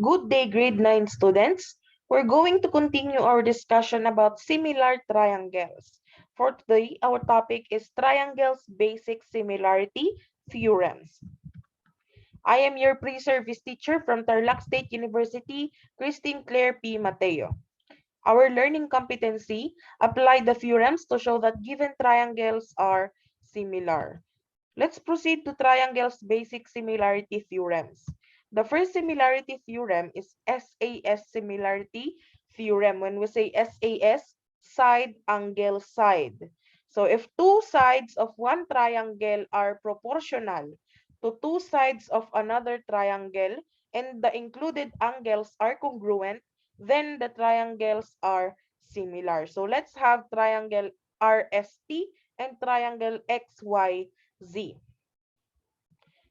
Good day, grade 9 students. We're going to continue our discussion about similar triangles. For today, our topic is triangles basic similarity theorems. I am your pre-service teacher from Tarlac State University, Christine Claire P. Mateo. Our learning competency: apply the theorems to show that given triangles are similar. Let's proceed to triangles basic similarity theorems. The first similarity theorem is SAS similarity theorem. When we say SAS, side, angle, side. So if two sides of one triangle are proportional to two sides of another triangle and the included angles are congruent, then the triangles are similar. So let's have triangle RST and triangle XYZ.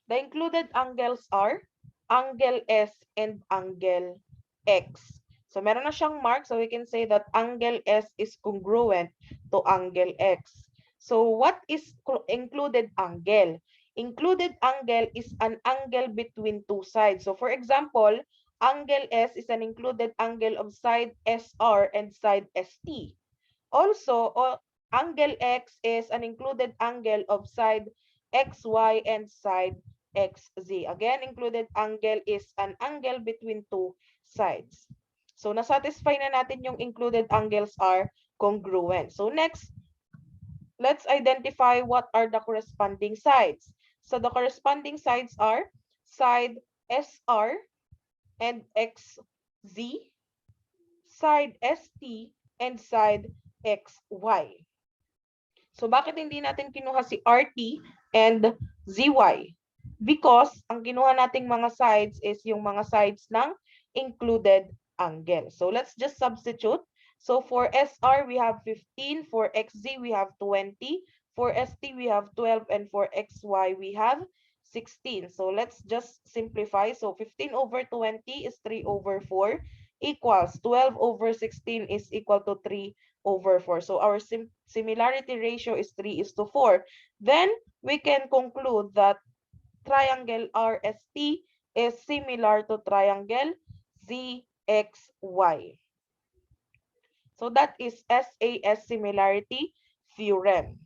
The included angles are angle S and angle X. So meron na siyang mark, so we can say that angle S is congruent to angle X. So what is included angle? Included angle is an angle between two sides. So for example, angle S is an included angle of side SR and side ST. Also, angle X is an included angle of side XY and side XZ. Again, included angle is an angle between two sides. So, nasatisfy na natin yung included angles are congruent. So, next, let's identify what are the corresponding sides. So, the corresponding sides are side SR and XZ, side ST, and side XY. So bakit hindi natin kinuha si RT and ZY? Because ang kinuha nating mga sides is yung mga sides ng included angle. So let's just substitute. So for SR, we have 15. For XZ, we have 20. For ST, we have 12. And for XY, we have 16. So let's just simplify. So 15 over 20 is 3 over 4 equals 12 over 16 is equal to 3 over 4. So our similarity ratio is 3:4. Then we can conclude that triangle RST is similar to triangle ZXY. So that is SAS similarity theorem.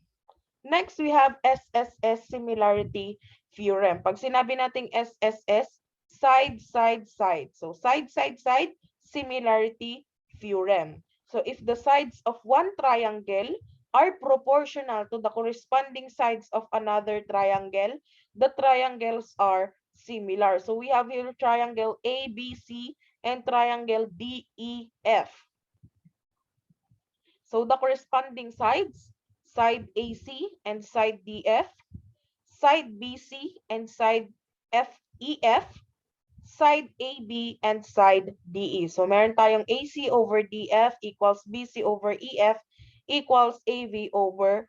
Next, we have SSS similarity theorem. Pag sinabi nating SSS, side, side, side. So side, side, side, similarity theorem. So if the sides of one triangle are proportional to the corresponding sides of another triangle, the triangles are similar. So we have here triangle ABC and triangle DEF. So the corresponding sides, side AC and side DF, side BC and side FEF, side AB and side DE. So meron tayong AC over DF equals BC over EF equals AB over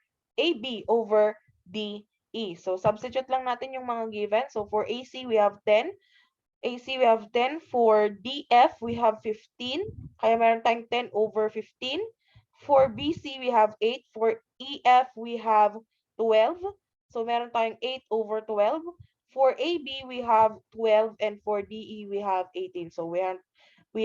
DE. So substitute lang natin yung mga given. So for AC we have 10. AC we have 10. For DF we have 15. Kaya meron tayong 10 over 15. For BC we have 8. For EF we have 12. So meron tayong 8 over 12. For AB, we have 12, and for DE, we have 18. So we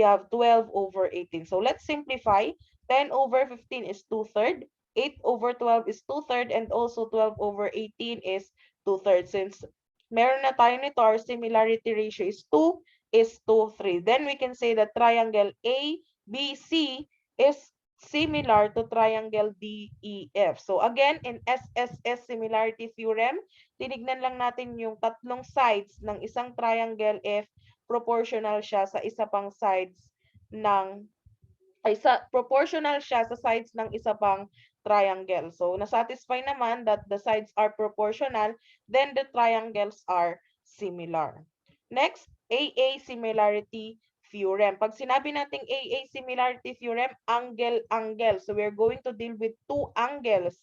have 12 over 18. So let's simplify. 10 over 15 is 2/3. 8 over 12 is 2/3, and also 12 over 18 is 2/3. Since meron na tayo nito, our similarity ratio is 2:3. Then we can say that triangle ABC is similar to triangle DEF. So again, in SSS similarity theorem, tinignan lang natin yung tatlong sides ng isang triangle if proportional siya sa isa pang sides ng proportional siya sa sides ng isa pang triangle. So nasatisfy naman that the sides are proportional, then the triangles are similar. Next, AA similarity theorem. Pag sinabi nating AA similarity theorem, angle. So we're going to deal with two angles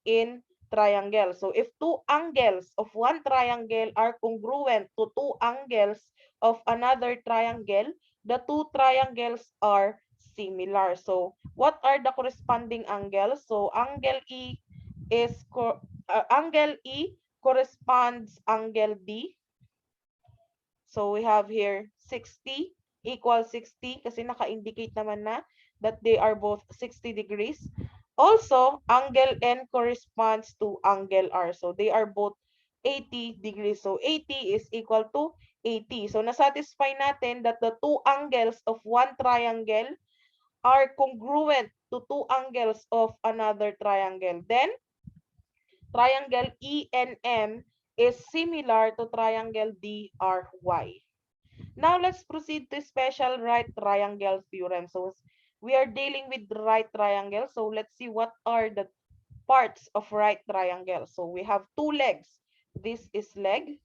in triangle. So if two angles of one triangle are congruent to two angles of another triangle, the two triangles are similar. So what are the corresponding angles? So angle E corresponds angle D. So we have here 60 equals 60 kasi naka-indicate naman na that they are both 60 degrees. Also, angle N corresponds to angle R. So they are both 80 degrees. So 80 is equal to 80. So nasatisfy natin that the two angles of one triangle are congruent to two angles of another triangle. Then, triangle ENM is similar to triangle DRY. Now, let's proceed to special right triangle theorem. So, we are dealing with right triangle. So, let's see what are the parts of right triangle. So we have two legs. This is leg,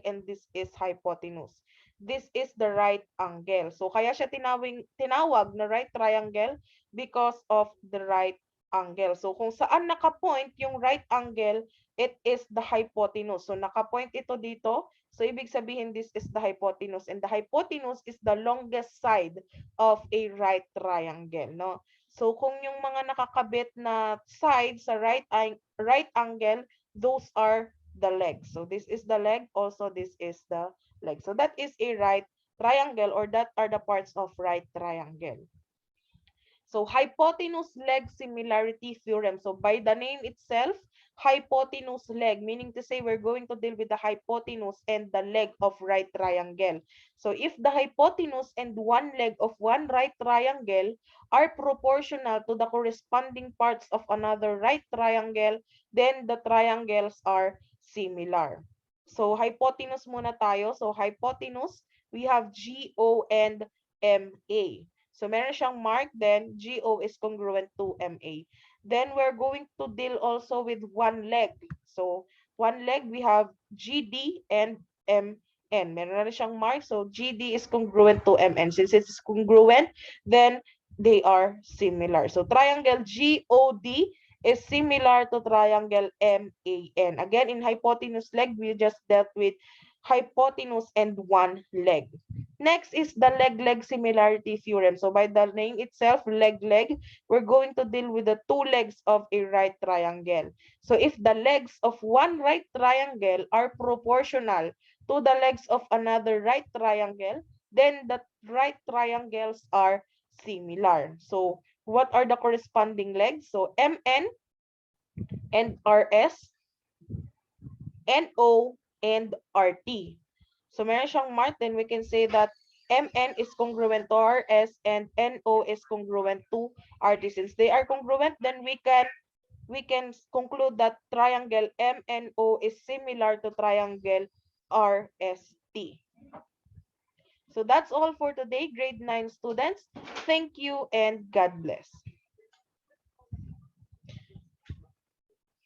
and this is hypotenuse. This is the right angle. So kaya siya tinawag na right triangle because of the right angle. So kung saan nakapoint yung right angle, it is the hypotenuse. So nakapoint ito dito. So ibig sabihin this is the hypotenuse, and the hypotenuse is the longest side of a right triangle, no? So kung yung mga nakakabit na side sa right angle, those are the legs. So this is the leg, also this is the leg. So that is a right triangle, or that are the parts of right triangle. So hypotenuse leg similarity theorem. So by the name itself, hypotenuse leg, meaning to say we're going to deal with the hypotenuse and the leg of right triangle. So if the hypotenuse and one leg of one right triangle are proportional to the corresponding parts of another right triangle, then the triangles are similar. So hypotenuse muna tayo. So hypotenuse, we have GO and MA. So meron siyang mark, then GO is congruent to MA. Then we're going to deal also with one leg. So one leg, we have GD and MN. Meron na rin siyang mark, so GD is congruent to MN. Since it's congruent, then they are similar. So triangle GOD is similar to triangle MAN. Again, in hypotenuse leg, we just dealt with hypotenuse and one leg. Next is the leg-leg similarity theorem. So by the name itself, leg-leg, we're going to deal with the two legs of a right triangle. So if the legs of one right triangle are proportional to the legs of another right triangle, then the right triangles are similar. So what are the corresponding legs? So MN and RS, NO, and RT. So meron siyang mark, then we can say that MN is congruent to RS and NO is congruent to RT. Since they are congruent, then we can conclude that triangle MNO is similar to triangle RST. So that's all for today, grade 9 students. Thank you and God bless.